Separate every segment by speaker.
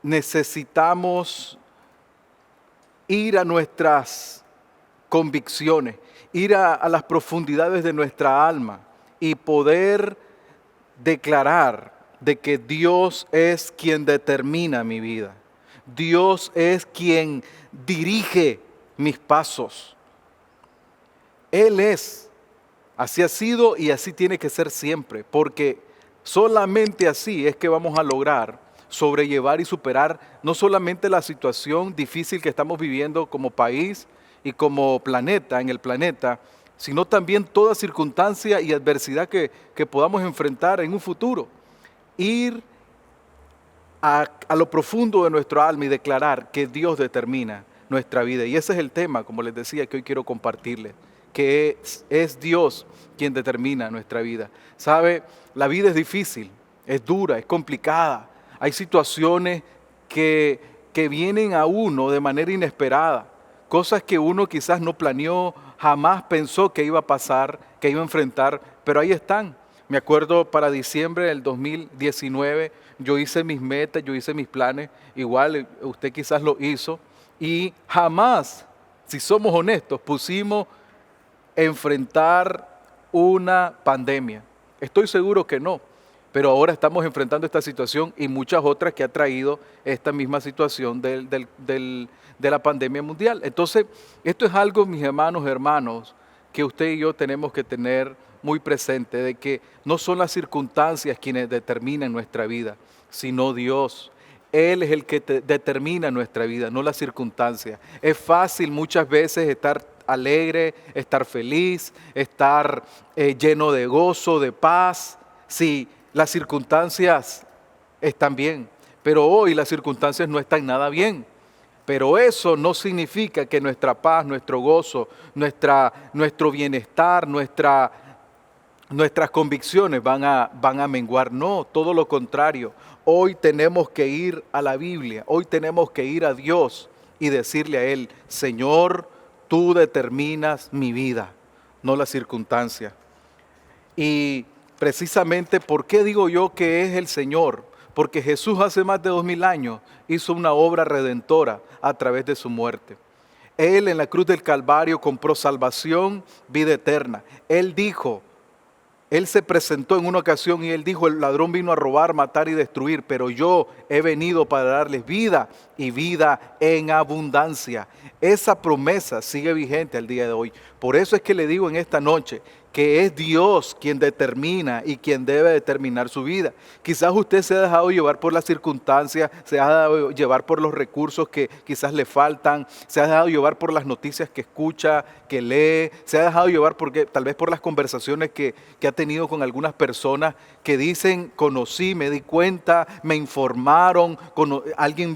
Speaker 1: necesitamos ir a nuestras convicciones, ir a las profundidades de nuestra alma y poder declarar de que Dios es quien determina mi vida. Dios es quien dirige mis pasos. Él es. Así ha sido y así tiene que ser siempre, porque solamente así es que vamos a lograr sobrellevar y superar no solamente la situación difícil que estamos viviendo como país y como planeta, en el planeta, sino también toda circunstancia y adversidad que podamos enfrentar en un futuro. Ir a lo profundo de nuestro alma y declarar que Dios determina nuestra vida. Y ese es el tema, como les decía, que hoy quiero compartirles, que es Dios quien determina nuestra vida. ¿Sabe? La vida es difícil, es dura, es complicada. Hay situaciones que vienen a uno de manera inesperada, cosas que uno quizás no planeó, jamás pensó que iba a pasar, que iba a enfrentar, pero ahí están. Me acuerdo para diciembre del 2019, yo hice mis metas, yo hice mis planes, igual usted quizás lo hizo, y jamás, si somos honestos, pusimos enfrentar una pandemia. Estoy seguro que no, pero ahora estamos enfrentando esta situación y muchas otras que ha traído esta misma situación de la pandemia mundial. Entonces, esto es algo, mis hermanos, que usted y yo tenemos que tener muy presente, de que no son las circunstancias quienes determinan nuestra vida, sino Dios. Él es el que determina nuestra vida, no las circunstancias. Es fácil muchas veces estar alegre, estar feliz, estar lleno de gozo, de paz, si las circunstancias están bien. Pero hoy las circunstancias no están nada bien. Pero eso no significa que nuestra paz, nuestro gozo, nuestro bienestar, nuestras convicciones van a menguar. No, todo lo contrario. Hoy tenemos que ir a la Biblia, hoy tenemos que ir a Dios y decirle a Él: Señor, tú determinas mi vida, no las circunstancias. Y precisamente, ¿por qué digo yo que es el Señor? Porque Jesús hace más de 2000 años hizo una obra redentora a través de su muerte. Él en la cruz del Calvario compró salvación, vida eterna. Él se presentó en una ocasión y Él dijo: el ladrón vino a robar, matar y destruir, pero yo he venido para darles vida y vida en abundancia. Esa promesa sigue vigente al día de hoy. Por eso es que le digo en esta noche que es Dios quien determina y quien debe determinar su vida. Quizás usted se ha dejado llevar por las circunstancias, se ha dejado llevar por los recursos que quizás le faltan, se ha dejado llevar por las noticias que escucha, que lee, se ha dejado llevar tal vez por las conversaciones que ha tenido con algunas personas que dicen: conocí, me di cuenta, me informaron, alguien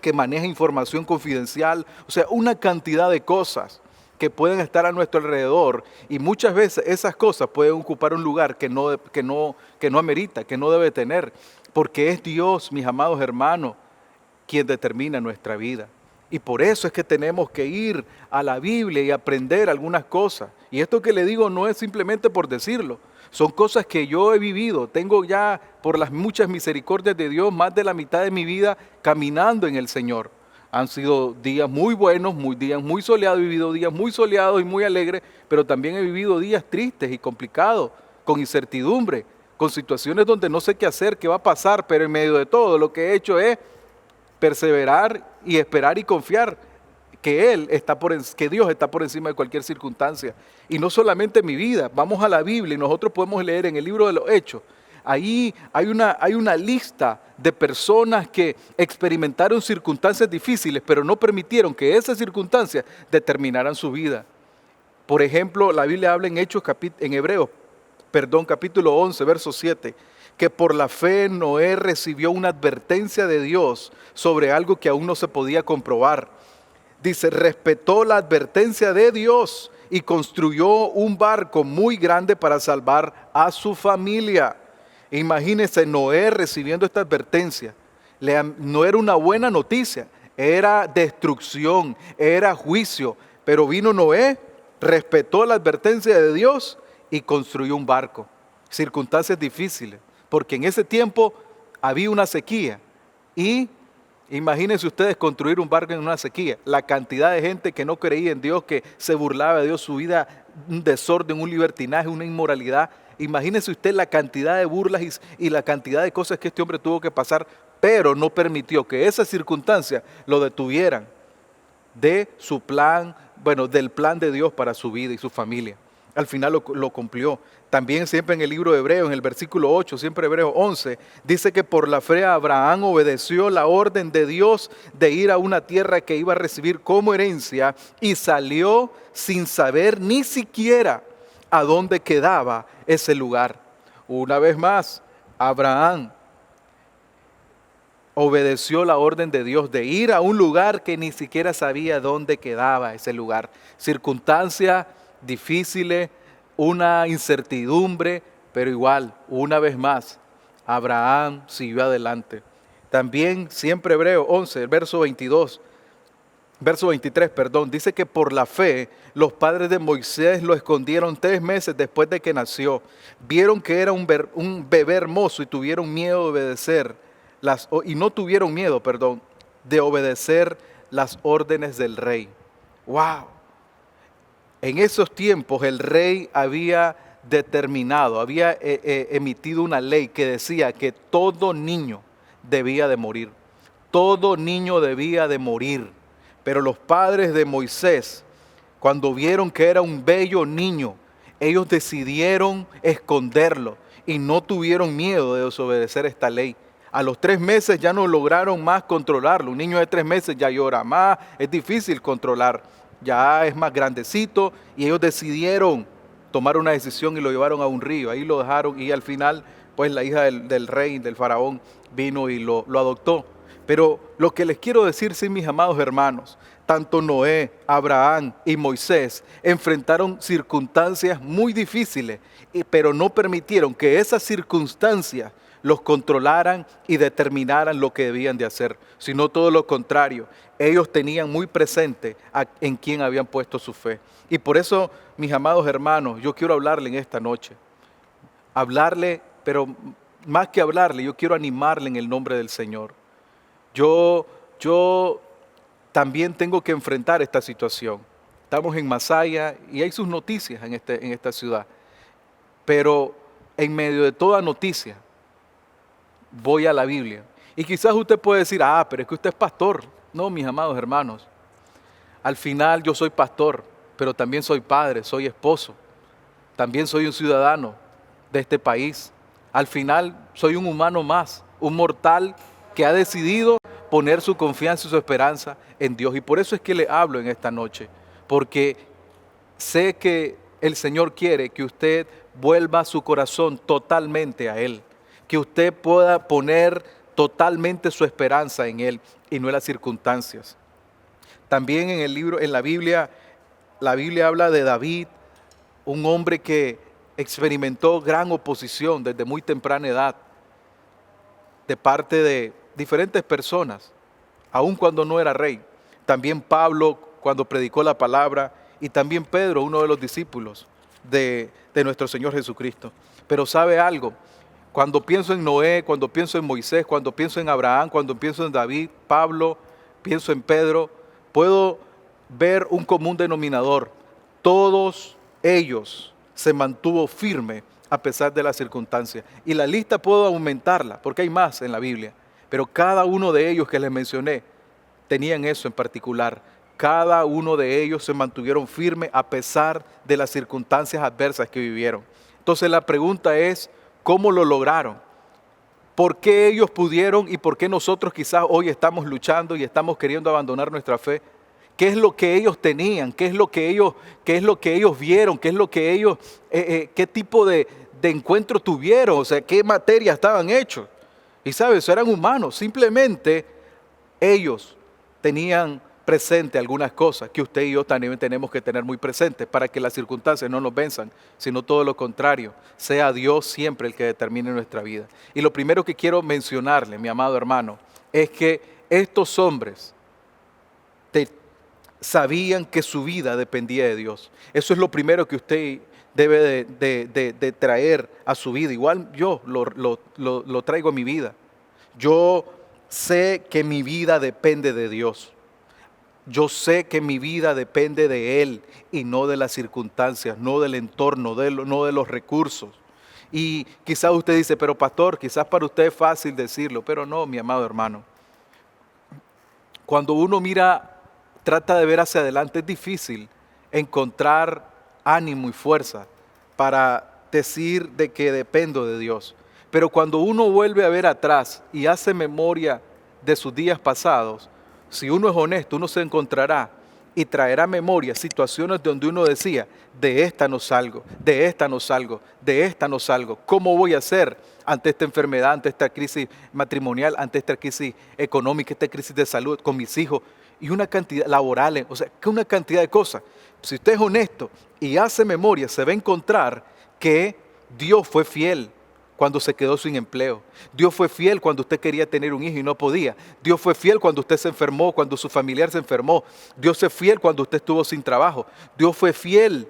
Speaker 1: que maneja información confidencial. O sea, una cantidad de cosas que pueden estar a nuestro alrededor, y muchas veces esas cosas pueden ocupar un lugar que no amerita, que no debe tener, porque es Dios, mis amados hermanos, quien determina nuestra vida. Y por eso es que tenemos que ir a la Biblia y aprender algunas cosas. Y esto que le digo no es simplemente por decirlo, son cosas que yo he vivido. Tengo ya, por las muchas misericordias de Dios, más de la mitad de mi vida caminando en el Señor. Han sido días muy buenos, días muy soleados, he vivido días muy soleados y muy alegres, pero también he vivido días tristes y complicados, con incertidumbre, con situaciones donde no sé qué hacer, qué va a pasar, pero en medio de todo lo que he hecho es perseverar y esperar y confiar que que Dios está por encima de cualquier circunstancia. Y no solamente mi vida, vamos a la Biblia y nosotros podemos leer en el libro de los Hechos. Ahí hay una lista de personas que experimentaron circunstancias difíciles, pero no permitieron que esas circunstancias determinaran su vida. Por ejemplo, la Biblia habla en Hebreos, capítulo 11, verso 7, que por la fe Noé recibió una advertencia de Dios sobre algo que aún no se podía comprobar. Dice: respetó la advertencia de Dios y construyó un barco muy grande para salvar a su familia. Imagínense Noé recibiendo esta advertencia. No era una buena noticia, era destrucción, era juicio. Pero vino Noé, respetó la advertencia de Dios y construyó un barco. Circunstancias difíciles, porque en ese tiempo había una sequía y Imagínense ustedes construir un barco en una sequía. La cantidad de gente que no creía en Dios, que se burlaba de Dios, su vida, un desorden, un libertinaje, una inmoralidad. Imagínense usted la cantidad de burlas y la cantidad de cosas que este hombre tuvo que pasar, pero no permitió que esas circunstancias lo detuvieran de su plan, bueno, del plan de Dios para su vida y su familia. Al final lo cumplió. También siempre en el libro de Hebreos, en el versículo 8, siempre Hebreos 11, dice que por la fe Abraham obedeció la orden de Dios de ir a una tierra que iba a recibir como herencia y salió sin saber ni siquiera a dónde quedaba ese lugar. Una vez más, Abraham obedeció la orden de Dios de ir a un lugar que ni siquiera sabía dónde quedaba ese lugar. Circunstancias difíciles, una incertidumbre, pero igual, una vez más, Abraham siguió adelante. También, siempre Hebreo 11, el verso 23, perdón, dice que por la fe los padres de Moisés lo escondieron 3 meses después de que nació. Vieron que era un bebé hermoso y tuvieron miedo de obedecer no tuvieron miedo, perdón, de obedecer las órdenes del rey. ¡Wow! En esos tiempos el rey había determinado, había emitido una ley que decía que todo niño debía de morir. Todo niño debía de morir. Pero los padres de Moisés, cuando vieron que era un bello niño, ellos decidieron esconderlo y no tuvieron miedo de desobedecer esta ley. A los 3 meses ya no lograron más controlarlo. Un niño de 3 meses ya llora más, es difícil controlar. Ya es más grandecito y ellos decidieron tomar una decisión y lo llevaron a un río. Ahí lo dejaron y al final, pues la hija del rey, del faraón, vino y lo adoptó. Pero lo que les quiero decir, sí, mis amados hermanos, tanto Noé, Abraham y Moisés enfrentaron circunstancias muy difíciles, pero no permitieron que esas circunstancias los controlaran y determinaran lo que debían de hacer, sino todo lo contrario. Ellos tenían muy presente en quién habían puesto su fe. Y por eso, mis amados hermanos, yo quiero hablarle en esta noche. Hablarle, pero más que hablarle, yo quiero animarle en el nombre del Señor. Yo también tengo que enfrentar esta situación. Estamos en Masaya y hay sus noticias en esta ciudad. Pero en medio de toda noticia, voy a la Biblia. Y quizás usted puede decir, pero es que usted es pastor. No, mis amados hermanos. Al final yo soy pastor, pero también soy padre, soy esposo. También soy un ciudadano de este país. Al final soy un humano más, un mortal que ha decidido poner su confianza y su esperanza en Dios. Y por eso es que le hablo en esta noche, porque sé que el Señor quiere que usted vuelva su corazón totalmente a Él, que usted pueda poner totalmente su esperanza en Él y no en las circunstancias. También en la Biblia habla de David, un hombre que experimentó gran oposición desde muy temprana edad de parte de diferentes personas, aun cuando no era rey. También Pablo cuando predicó la palabra y también Pedro, uno de los discípulos de nuestro Señor Jesucristo. Pero ¿sabe algo? Cuando pienso en Noé, cuando pienso en Moisés, cuando pienso en Abraham, cuando pienso en David, Pablo, pienso en Pedro, puedo ver un común denominador. Todos ellos se mantuvo firme a pesar de las circunstancias. Y la lista puedo aumentarla, porque hay más en la Biblia. Pero cada uno de ellos que les mencioné tenían eso en particular. Cada uno de ellos se mantuvieron firmes a pesar de las circunstancias adversas que vivieron. Entonces la pregunta es, ¿cómo lo lograron? ¿Por qué ellos pudieron y por qué nosotros quizás hoy estamos luchando y estamos queriendo abandonar nuestra fe? ¿Qué es lo que ellos tenían? ¿Qué es lo que ellos vieron? ¿Qué es lo que ellos, qué tipo de encuentro tuvieron? O sea, ¿qué materia estaban hechos? Y sabes, eran humanos. Simplemente ellos tenían presente algunas cosas que usted y yo también tenemos que tener muy presentes para que las circunstancias no nos venzan, sino todo lo contrario, sea Dios siempre el que determine nuestra vida. Y lo primero que quiero mencionarle, mi amado hermano, es que estos hombres sabían que su vida dependía de Dios. Eso es lo primero que usted debe de traer a su vida. Igual yo lo traigo a mi vida. Yo sé que mi vida depende de Dios. Yo sé que mi vida depende de Él y no de las circunstancias, no del entorno, no de los recursos. Y quizás usted dice, pero pastor, quizás para usted es fácil decirlo, pero no, mi amado hermano. Cuando uno mira, trata de ver hacia adelante, es difícil encontrar ánimo y fuerza para decir de que dependo de Dios. Pero cuando uno vuelve a ver atrás y hace memoria de sus días pasados, si uno es honesto, uno se encontrará y traerá memoria situaciones donde uno decía, de esta no salgo, de esta no salgo, de esta no salgo. ¿Cómo voy a hacer ante esta enfermedad, ante esta crisis matrimonial, ante esta crisis económica, esta crisis de salud con mis hijos? Y una cantidad laborales, o sea, que una cantidad de cosas. Si usted es honesto y hace memoria, se va a encontrar que Dios fue fiel cuando se quedó sin empleo. Dios fue fiel cuando usted quería tener un hijo y no podía. Dios fue fiel cuando usted se enfermó, cuando su familiar se enfermó. Dios fue fiel cuando usted estuvo sin trabajo. Dios fue fiel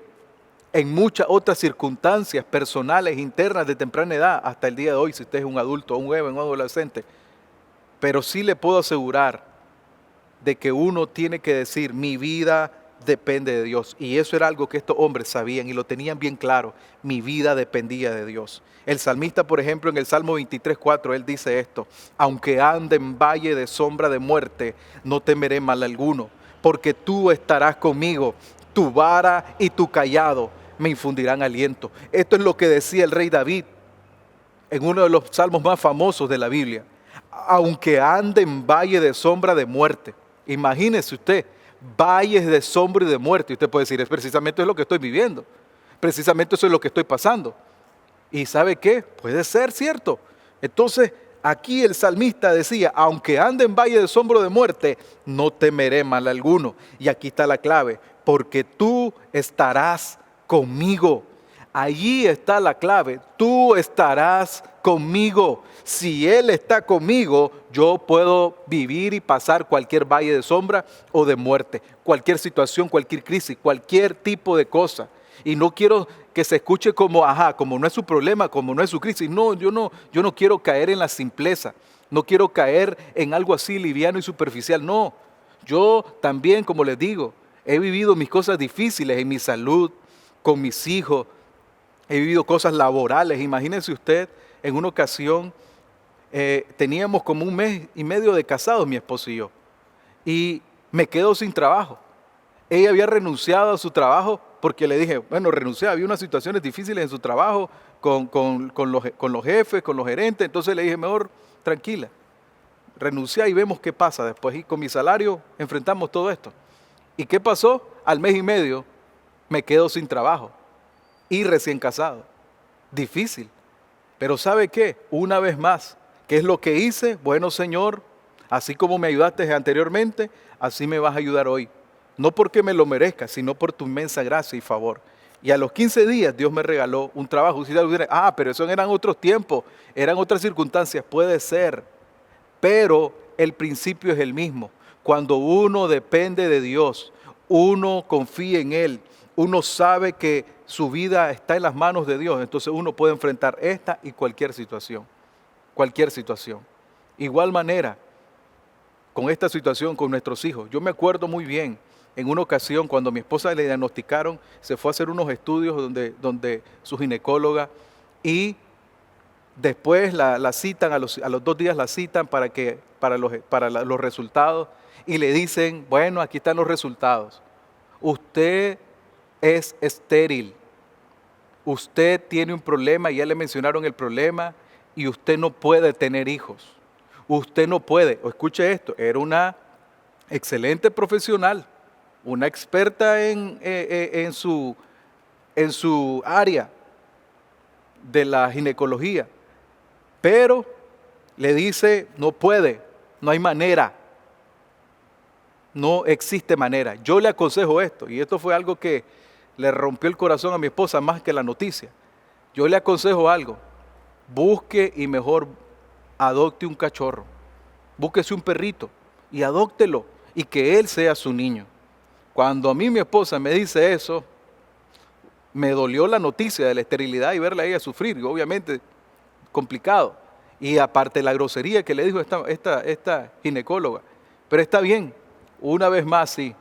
Speaker 1: en muchas otras circunstancias personales, internas, de temprana edad, hasta el día de hoy, si usted es un adulto, un joven, un adolescente. Pero sí le puedo asegurar de que uno tiene que decir, mi vida depende de Dios. Y eso era algo que estos hombres sabían y lo tenían bien claro. Mi vida dependía de Dios. El salmista, por ejemplo, en el Salmo 23:4, él dice esto: aunque ande en valle de sombra de muerte, no temeré mal alguno, porque tú estarás conmigo, tu vara y tu cayado me infundirán aliento. Esto es lo que decía el rey David en uno de los salmos más famosos de la Biblia. Aunque ande en valle de sombra de muerte. Imagínese usted, valles de sombra y de muerte. Y usted puede decir, es precisamente lo que estoy viviendo. Precisamente eso es lo que estoy pasando. ¿Y sabe qué? Puede ser cierto. Entonces, aquí el salmista decía, aunque ande en valle de sombra de muerte, no temeré mal alguno. Y aquí está la clave, porque tú estarás conmigo. Allí está la clave, tú estarás conmigo. Si Él está conmigo, yo puedo vivir y pasar cualquier valle de sombra o de muerte, cualquier situación, cualquier crisis, cualquier tipo de cosa. Y no quiero que se escuche como, como no es su problema, como no es su crisis. No, yo no quiero caer en la simpleza, no quiero caer en algo así liviano y superficial. No, yo también, como les digo, he vivido mis cosas difíciles en mi salud, con mis hijos. He vivido cosas laborales. Imagínense usted, en una ocasión teníamos como 1 mes y medio de casados, mi esposo y yo, y me quedo sin trabajo. Ella había renunciado a su trabajo porque le dije, bueno, renuncié, había unas situaciones difíciles en su trabajo con los jefes, con los gerentes. Entonces le dije, mejor tranquila, renuncié y vemos qué pasa después. Y con mi salario enfrentamos todo esto. ¿Y qué pasó? Al mes y medio me quedo sin trabajo y recién casado. Difícil. Pero ¿sabe qué? Una vez más, ¿qué es lo que hice? Bueno, Señor, así como me ayudaste anteriormente, así me vas a ayudar hoy. No porque me lo merezca, sino por tu inmensa gracia y favor. Y a los 15 días Dios me regaló un trabajo. Usted dirá, pero eso eran otros tiempos, eran otras circunstancias. Puede ser, pero el principio es el mismo. Cuando uno depende de Dios, uno confía en Él, uno sabe que su vida está en las manos de Dios, entonces uno puede enfrentar esta y cualquier situación. Cualquier situación. Igual manera, con esta situación con nuestros hijos. Yo me acuerdo muy bien, en una ocasión cuando a mi esposa le diagnosticaron, se fue a hacer unos estudios donde su ginecóloga, y después la citan, a los 2 días la citan para los resultados, y le dicen, bueno, aquí están los resultados. Usted es estéril. Usted tiene un problema, y ya le mencionaron el problema, y usted no puede tener hijos. Usted no puede. O escuche esto, era una excelente profesional, una experta en su área de la ginecología, pero le dice, no puede, no hay manera, no existe manera. Yo le aconsejo esto, y esto fue algo que le rompió el corazón a mi esposa más que la noticia. Yo le aconsejo algo: busque y mejor adopte un cachorro, búsquese un perrito y adóptelo, y que él sea su niño. Cuando a mí mi esposa me dice eso, me dolió la noticia de la esterilidad y verla a ella sufrir, y obviamente complicado. Y aparte la grosería que le dijo esta ginecóloga. Pero está bien, una vez más, sí.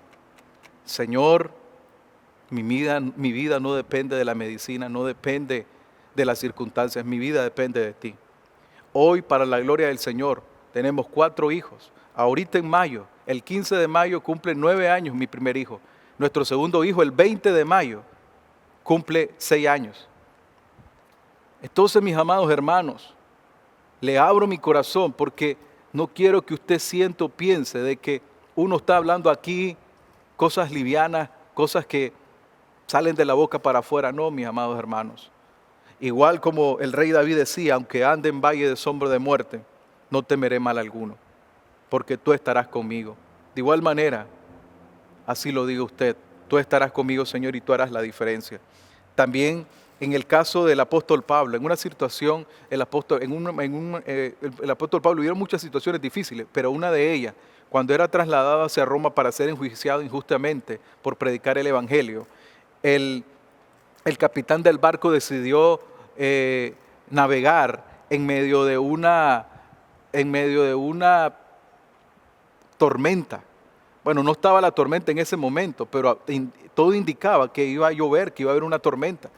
Speaker 1: Señor, mi vida no depende de la medicina, no depende de las circunstancias, mi vida depende de ti. Hoy, para la gloria del Señor, tenemos 4 hijos. Ahorita en mayo, el 15 de mayo cumple 9 años mi primer hijo. Nuestro segundo hijo, el 20 de mayo, cumple 6 años. Entonces, mis amados hermanos, le abro mi corazón porque no quiero que usted sienta o piense de que uno está hablando aquí cosas livianas, cosas que salen de la boca para afuera. No, mis amados hermanos. Igual como el rey David decía, aunque ande en valle de sombra de muerte, no temeré mal alguno, porque tú estarás conmigo. De igual manera, así lo diga usted, tú estarás conmigo, Señor, y tú harás la diferencia. También en el caso del apóstol Pablo, en una situación, el apóstol Pablo vivieron muchas situaciones difíciles, pero una de ellas, cuando era trasladado hacia Roma para ser enjuiciado injustamente por predicar el evangelio, el capitán del barco decidió navegar en medio de una tormenta. Bueno, no estaba la tormenta en ese momento, pero todo indicaba que iba a llover, que iba a haber una tormenta.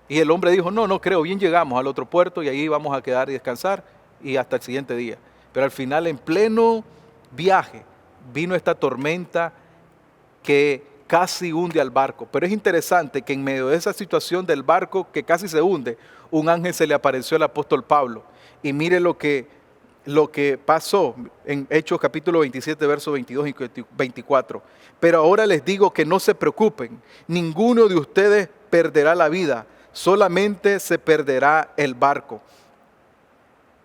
Speaker 1: Y el hombre dijo, no creo, bien llegamos al otro puerto y ahí vamos a quedar y descansar y hasta el siguiente día. Pero al final, en pleno viaje, vino esta tormenta que casi hunde al barco. Pero es interesante que en medio de esa situación del barco que casi se hunde, un ángel se le apareció al apóstol Pablo. Y mire lo que pasó en Hechos capítulo 27, versos 22 y 24. Pero ahora les digo que no se preocupen, ninguno de ustedes perderá la vida, solamente se perderá el barco.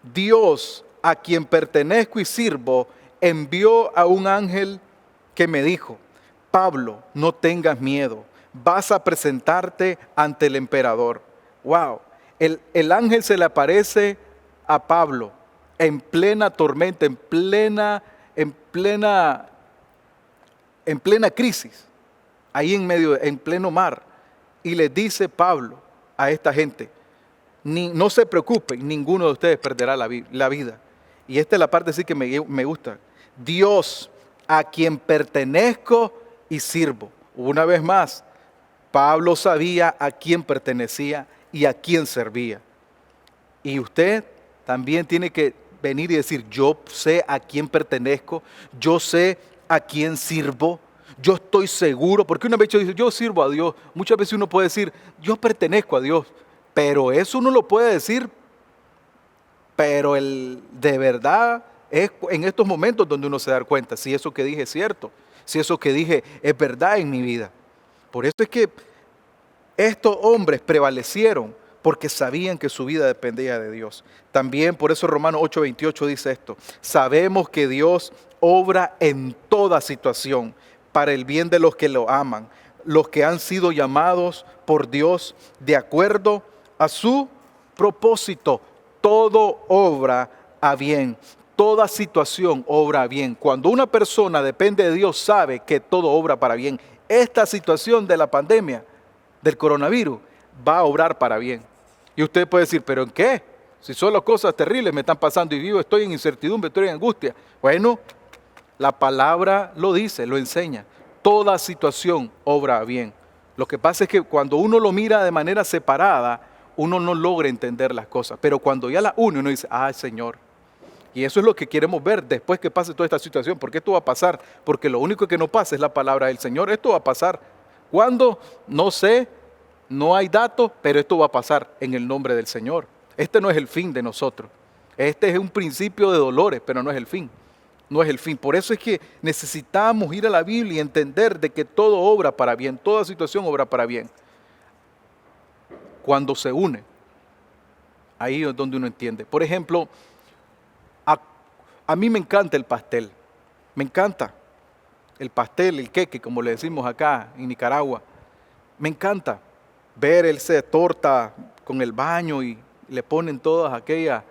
Speaker 1: Dios, a quien pertenezco y sirvo, envió a un ángel que me dijo, Pablo, no tengas miedo, vas a presentarte ante el emperador. Wow, el ángel se le aparece a Pablo en plena tormenta, en plena crisis, ahí en pleno mar, y le dice Pablo a esta gente, no se preocupen, ninguno de ustedes perderá la vida. Y esta es la parte sí que me gusta. Dios, a quien pertenezco y sirvo. Una vez más, Pablo sabía a quién pertenecía y a quién servía. Y usted también tiene que venir y decir, yo sé a quién pertenezco, yo sé a quién sirvo, yo estoy seguro, porque una vez dice, yo sirvo a Dios, muchas veces uno puede decir, yo pertenezco a Dios, pero eso uno lo puede decir, pero de verdad es en estos momentos donde uno se da cuenta si eso que dije es cierto, si eso que dije es verdad en mi vida. Por eso es que estos hombres prevalecieron porque sabían que su vida dependía de Dios. También por eso Romanos 8:28 dice esto, sabemos que Dios obra en toda situación para el bien de los que lo aman, los que han sido llamados por Dios de acuerdo a su propósito. Todo obra a bien, toda situación obra a bien. Cuando una persona depende de Dios, sabe que todo obra para bien. Esta situación de la pandemia, del coronavirus, va a obrar para bien. Y usted puede decir, ¿pero en qué? Si solo cosas terribles me están pasando y estoy en incertidumbre, estoy en angustia. Bueno, la palabra lo dice, lo enseña. Toda situación obra bien. Lo que pasa es que cuando uno lo mira de manera separada, uno no logra entender las cosas. Pero cuando ya la une, uno dice, Señor. Y eso es lo que queremos ver después que pase toda esta situación. ¿Por qué esto va a pasar? Porque lo único que no pasa es la palabra del Señor. Esto va a pasar. ¿Cuándo? No sé, no hay datos, pero esto va a pasar en el nombre del Señor. Este no es el fin de nosotros. Este es un principio de dolores, pero no es el fin. No es el fin. Por eso es que necesitamos ir a la Biblia y entender de que todo obra para bien, toda situación obra para bien. Cuando se une, ahí es donde uno entiende. Por ejemplo, a mí me encanta el pastel. Me encanta el pastel, el queque, como le decimos acá en Nicaragua. Me encanta ver esa torta con el baño y le ponen todas aquellas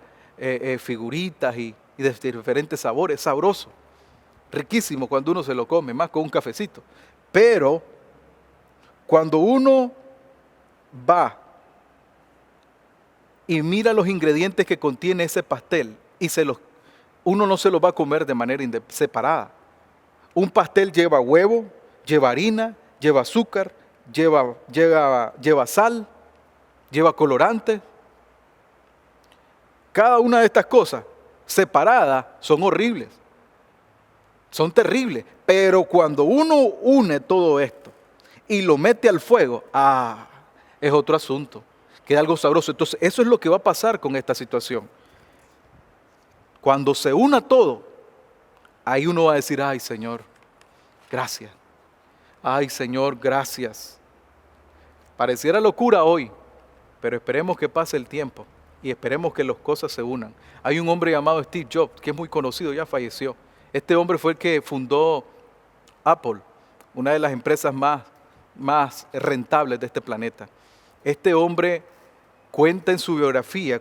Speaker 1: figuritas y de diferentes sabores, sabroso, riquísimo cuando uno se lo come, más con un cafecito. Pero cuando uno va y mira los ingredientes que contiene ese pastel y uno no se los va a comer de manera separada. Un pastel lleva huevo, lleva harina, lleva azúcar, lleva sal, lleva colorante. Cada una de estas cosas separadas son horribles, son terribles. Pero cuando uno une todo esto y lo mete al fuego, es otro asunto, queda algo sabroso. Entonces eso es lo que va a pasar con esta situación. Cuando se una todo, ahí uno va a decir, ay Señor, gracias. Ay Señor, gracias. Pareciera locura hoy, pero esperemos que pase el tiempo y esperemos que las cosas se unan. Hay un hombre llamado Steve Jobs, que es muy conocido, ya falleció. Este hombre fue el que fundó Apple, una de las empresas más rentables de este planeta. Este hombre contó en su biografía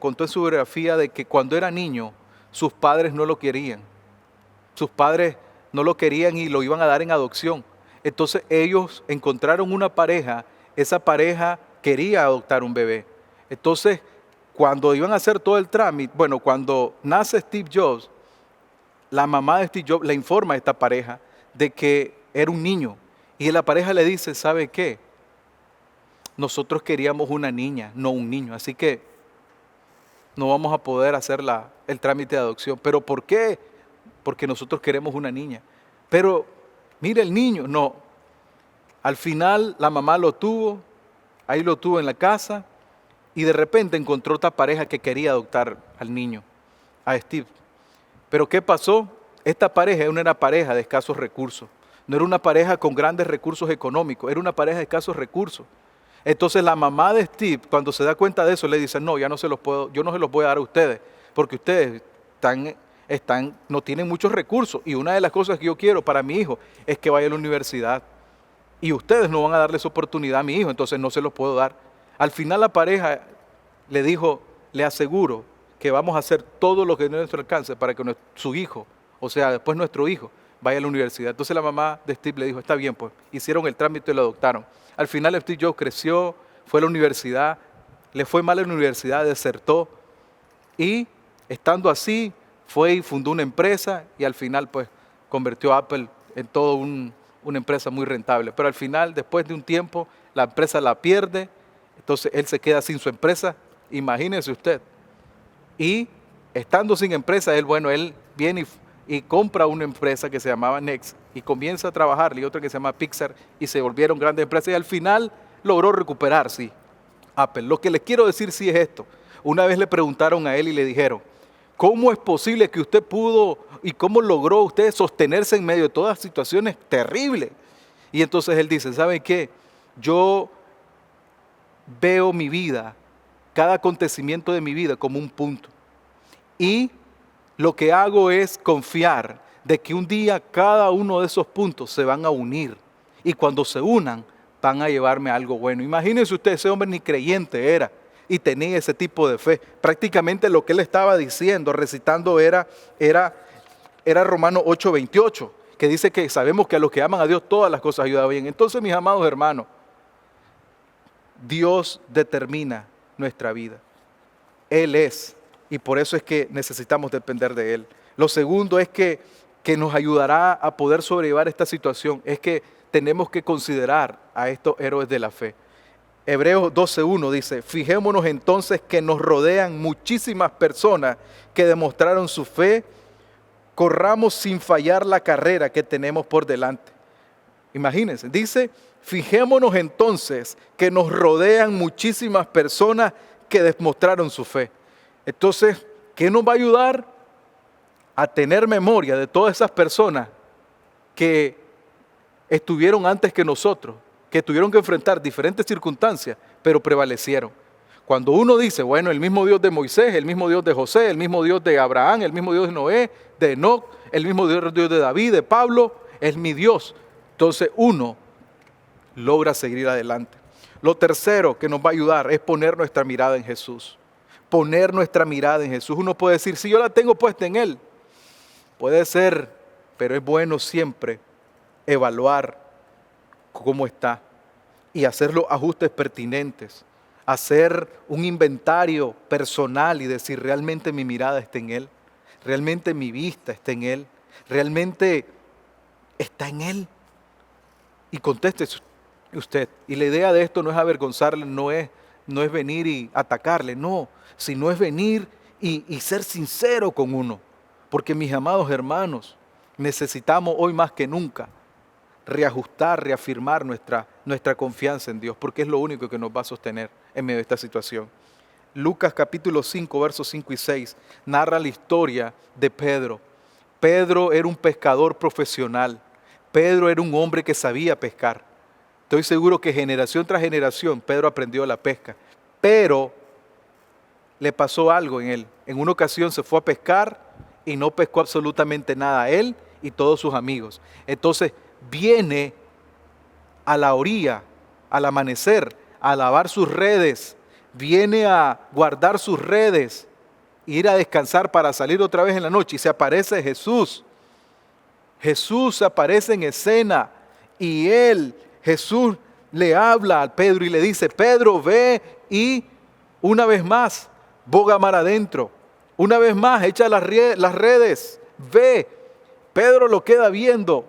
Speaker 1: de que cuando era niño, sus padres no lo querían. Sus padres no lo querían y lo iban a dar en adopción. Entonces ellos encontraron una pareja, esa pareja quería adoptar un bebé. Entonces, cuando iban a hacer todo el trámite, cuando nace Steve Jobs, la mamá de Steve Jobs le informa a esta pareja de que era un niño. Y la pareja le dice, ¿sabe qué? Nosotros queríamos una niña, no un niño. Así que no vamos a poder hacer el trámite de adopción. ¿Pero por qué? Porque nosotros queremos una niña. Pero mire el niño, no. Al final la mamá lo tuvo, ahí lo tuvo en la casa y de repente encontró otra pareja que quería adoptar al niño, a Steve. Pero ¿qué pasó? Esta pareja era una pareja de escasos recursos. No era una pareja con grandes recursos económicos, era una pareja de escasos recursos. Entonces la mamá de Steve, cuando se da cuenta de eso, le dice, no, yo no se los voy a dar a ustedes, porque ustedes no tienen muchos recursos. Y una de las cosas que yo quiero para mi hijo es que vaya a la universidad. Y ustedes no van a darle esa oportunidad a mi hijo, entonces no se los puedo dar. Al final la pareja le dijo, le aseguro que vamos a hacer todo lo que esté a nuestro alcance para que su hijo, o sea, después nuestro hijo, vaya a la universidad. Entonces la mamá de Steve le dijo, está bien, pues, hicieron el trámite y lo adoptaron. Al final Steve Jobs creció, fue a la universidad, le fue mal en la universidad, desertó y estando así fue y fundó una empresa y al final pues convirtió a Apple en toda una empresa muy rentable. Pero al final, después de un tiempo, la empresa la pierde, entonces él se queda sin su empresa, imagínese usted. Y estando sin empresa, él viene y compra una empresa que se llamaba Next y comienza a trabajar, y otra que se llama Pixar, y se volvieron grandes empresas y al final logró recuperar, sí, Apple. Lo que les quiero decir sí es esto. Una vez le preguntaron a él y le dijeron, ¿cómo es posible que usted pudo y cómo logró usted sostenerse en medio de todas situaciones terribles? Y entonces él dice, ¿saben qué? Yo veo mi vida, cada acontecimiento de mi vida como un punto. Y lo que hago es confiar de que un día cada uno de esos puntos se van a unir. Y cuando se unan, van a llevarme a algo bueno. Imagínense usted, ese hombre ni creyente era y tenía ese tipo de fe. Prácticamente lo que él estaba diciendo, recitando era Romanos 8:28, que dice que sabemos que a los que aman a Dios todas las cosas ayudan bien. Entonces, mis amados hermanos, Dios determina nuestra vida. Él es, y por eso es que necesitamos depender de Él. Lo segundo es que nos ayudará a poder sobrellevar esta situación, es que tenemos que considerar a estos héroes de la fe. Hebreos 12:1 dice, fijémonos entonces que nos rodean muchísimas personas que demostraron su fe, corramos sin fallar la carrera que tenemos por delante. Imagínense, dice, fijémonos entonces que nos rodean muchísimas personas que demostraron su fe. Entonces, ¿qué nos va a ayudar? A tener memoria de todas esas personas que estuvieron antes que nosotros, que tuvieron que enfrentar diferentes circunstancias, pero prevalecieron. Cuando uno dice, bueno, el mismo Dios de Moisés, el mismo Dios de José, el mismo Dios de Abraham, el mismo Dios de Noé, de Enoc, el mismo Dios de David, de Pablo, es mi Dios. Entonces uno logra seguir adelante. Lo tercero que nos va a ayudar es poner nuestra mirada en Jesús. Poner nuestra mirada en Jesús. Uno puede decir, si yo la tengo puesta en Él, puede ser, pero es bueno siempre evaluar cómo está y hacer los ajustes pertinentes hacer un inventario personal y decir, ¿realmente mi mirada está en Él? ¿Realmente mi vista está en Él? ¿Realmente está en Él? Y conteste usted. Y la idea de esto no es avergonzarle, no es venir y atacarle, no, sino es venir y ser sincero con uno. Porque mis amados hermanos, necesitamos hoy más que nunca reajustar, reafirmar nuestra confianza en Dios, porque es lo único que nos va a sostener en medio de esta situación. Lucas capítulo 5, versos 5 y 6, narra la historia de Pedro. Pedro era un pescador profesional. Pedro era un hombre que sabía pescar. Estoy seguro que generación tras generación Pedro aprendió la pesca. Pero le pasó algo en él. En una ocasión se fue a pescar y no pescó absolutamente nada, él y todos sus amigos. Entonces viene a la orilla, al amanecer, a lavar sus redes, viene a guardar sus redes, ir a descansar para salir otra vez en la noche y se aparece Jesús. Jesús aparece en escena y Jesús le habla a Pedro y le dice, Pedro, ve y una vez más, boga mar adentro. Una vez más, echa las redes, ve. Pedro lo queda viendo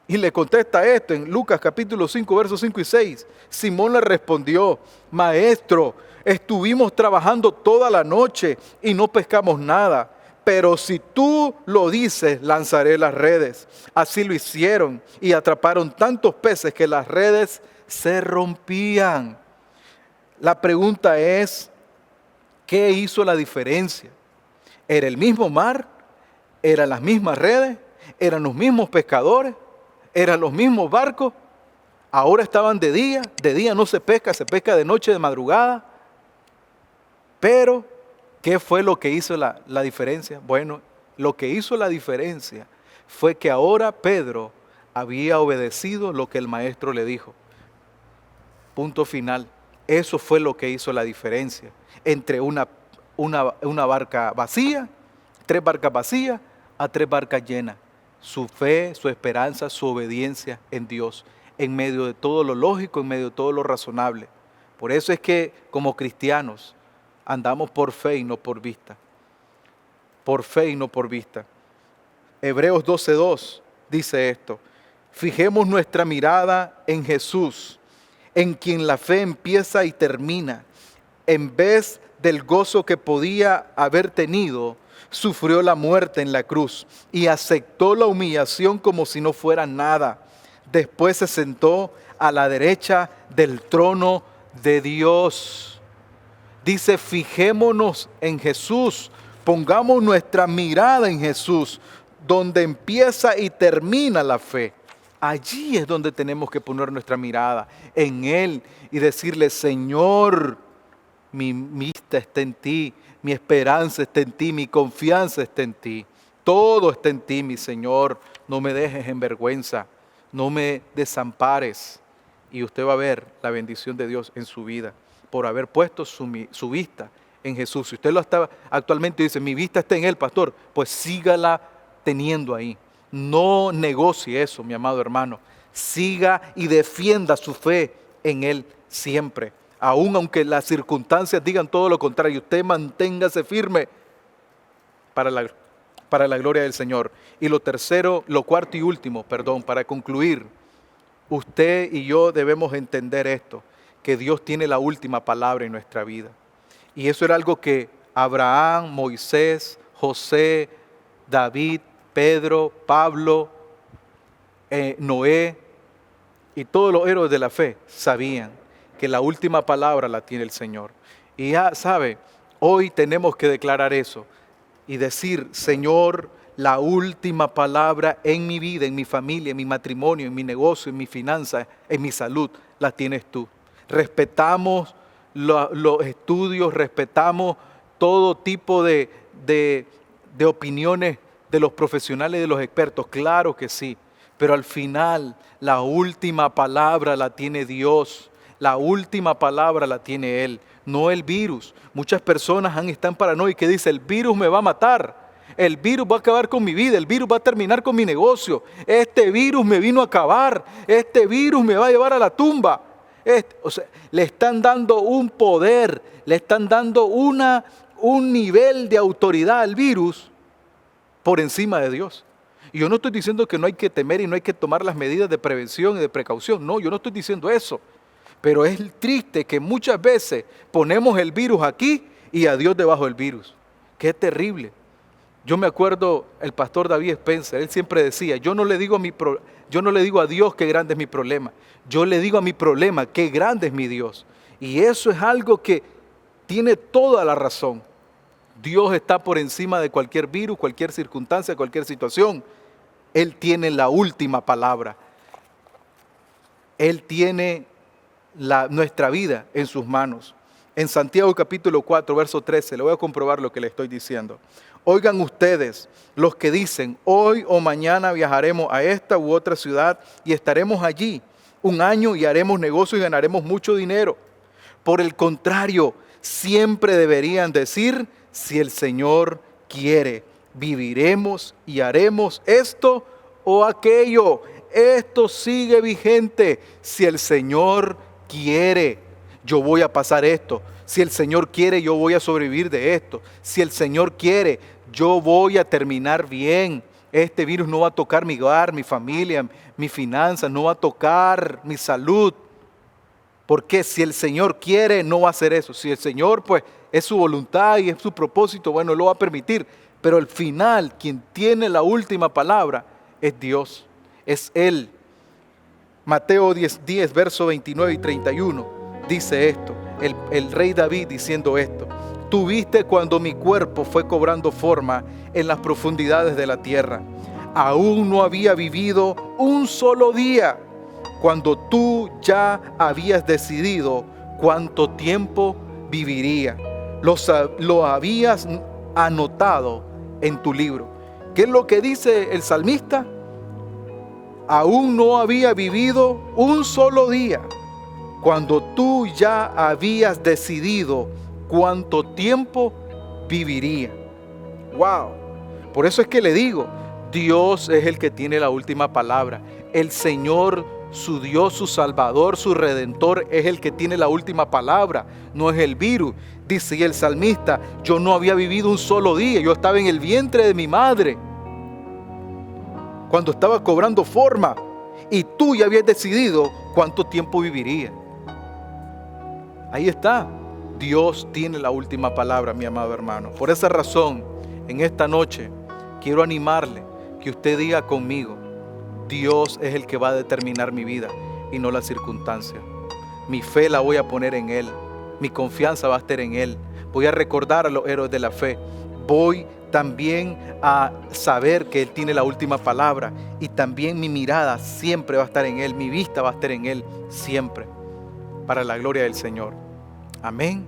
Speaker 1: y le contesta esto en Lucas capítulo 5, versos 5 y 6. Simón le respondió, Maestro, estuvimos trabajando toda la noche y no pescamos nada. Pero si tú lo dices, lanzaré las redes. Así lo hicieron y atraparon tantos peces que las redes se rompían. La pregunta es, ¿qué hizo la diferencia? ¿Era el mismo mar? ¿Eran las mismas redes? ¿Eran los mismos pescadores? ¿Eran los mismos barcos? Ahora estaban de día no se pesca de noche, de madrugada. Pero ¿qué fue lo que hizo la diferencia? Bueno, lo que hizo la diferencia fue que ahora Pedro había obedecido lo que el maestro le dijo. Punto final. Eso fue lo que hizo la diferencia entre una barca vacía, 3 barcas vacías, a 3 barcas llenas. Su fe, su esperanza, su obediencia en Dios, en medio de todo lo lógico, en medio de todo lo razonable. Por eso es que como cristianos andamos por fe y no por vista. Por fe y no por vista. Hebreos 12:2 dice esto. Fijemos nuestra mirada en Jesús, en quien la fe empieza y termina. En vez del gozo que podía haber tenido, sufrió la muerte en la cruz y aceptó la humillación como si no fuera nada. Después se sentó a la derecha del trono de Dios. Dice, fijémonos en Jesús, pongamos nuestra mirada en Jesús, donde empieza y termina la fe. Allí es donde tenemos que poner nuestra mirada, en Él, y decirle, Señor, mi vista está en ti, mi esperanza está en ti, mi confianza está en ti. Todo está en ti, mi Señor. No me dejes en vergüenza, no me desampares. Y usted va a ver la bendición de Dios en su vida por haber puesto su vista en Jesús. Si usted lo está actualmente y dice, mi vista está en Él, pastor, pues sígala teniendo ahí. No negocie eso, mi amado hermano. Siga y defienda su fe en Él siempre. Aun aunque las circunstancias digan todo lo contrario, usted manténgase firme para la gloria del Señor. Y lo cuarto y último, para concluir, usted y yo debemos entender esto, que Dios tiene la última palabra en nuestra vida. Y eso era algo que Abraham, Moisés, José, David, Pedro, Pablo, Noé y todos los héroes de la fe sabían que la última palabra la tiene el Señor. Y ya sabe, hoy tenemos que declarar eso y decir, Señor, la última palabra en mi vida, en mi familia, en mi matrimonio, en mi negocio, en mi finanza, en mi salud, la tienes tú. Respetamos los estudios, respetamos todo tipo de opiniones de los profesionales y de los expertos, claro que sí, pero al final la última palabra la tiene Dios, la última palabra la tiene Él, no el virus. Muchas personas están paranoicas que dicen, el virus me va a matar, el virus va a acabar con mi vida, el virus va a terminar con mi negocio, este virus me vino a acabar, este virus me va a llevar a la tumba. O sea, le están dando un poder, le están dando un nivel de autoridad al virus por encima de Dios. Y yo no estoy diciendo que no hay que temer y no hay que tomar las medidas de prevención y de precaución. No, yo no estoy diciendo eso. Pero es triste que muchas veces ponemos el virus aquí y a Dios debajo del virus. Qué terrible. Yo me acuerdo el pastor David Spencer, él siempre decía, yo no le digo a Dios qué grande es mi problema. Yo le digo a mi problema qué grande es mi Dios. Y eso es algo que tiene toda la razón. Dios está por encima de cualquier virus, cualquier circunstancia, cualquier situación. Él tiene la última palabra. Él tiene nuestra vida en sus manos. En Santiago capítulo 4, verso 13, le voy a comprobar lo que le estoy diciendo. Oigan ustedes los que dicen, hoy o mañana viajaremos a esta u otra ciudad y estaremos allí un año y haremos negocio y ganaremos mucho dinero. Por el contrario, siempre deberían decir, si el Señor quiere, viviremos y haremos esto o aquello. Esto sigue vigente. Si el Señor quiere, yo voy a pasar esto. Si el Señor quiere, yo voy a sobrevivir de esto. Si el Señor quiere, yo voy a terminar bien. Este virus no va a tocar mi hogar, mi familia, mis finanzas, no va a tocar mi salud. Porque si el Señor quiere, no va a hacer eso. Si el Señor, pues, es su voluntad y es su propósito, bueno, Él lo va a permitir. Pero al final, quien tiene la última palabra es Dios. Es Él. Mateo 10, verso 29 y 31, dice esto. El rey David diciendo esto. Tú viste cuando mi cuerpo fue cobrando forma en las profundidades de la tierra. Aún no había vivido un solo día, cuando tú ya habías decidido cuánto tiempo viviría. Lo habías anotado en tu libro. ¿Qué es lo que dice el salmista? Aún no había vivido un solo día, cuando tú ya habías decidido cuánto tiempo viviría. ¡Wow! Por eso es que le digo, Dios es el que tiene la última palabra. El Señor, su Dios, su Salvador, su Redentor, es el que tiene la última palabra, no es el virus. Dice el salmista, yo no había vivido un solo día, yo estaba en el vientre de mi madre, cuando estaba cobrando forma, y tú ya habías decidido cuánto tiempo viviría. Ahí está, Dios tiene la última palabra, mi amado hermano. Por esa razón, en esta noche, quiero animarle que usted diga conmigo, Dios es el que va a determinar mi vida y no la circunstancia. Mi fe la voy a poner en Él. Mi confianza va a estar en Él. Voy a recordar a los héroes de la fe. Voy también a saber que Él tiene la última palabra. Y también mi mirada siempre va a estar en Él. Mi vista va a estar en Él siempre. Para la gloria del Señor. Amén.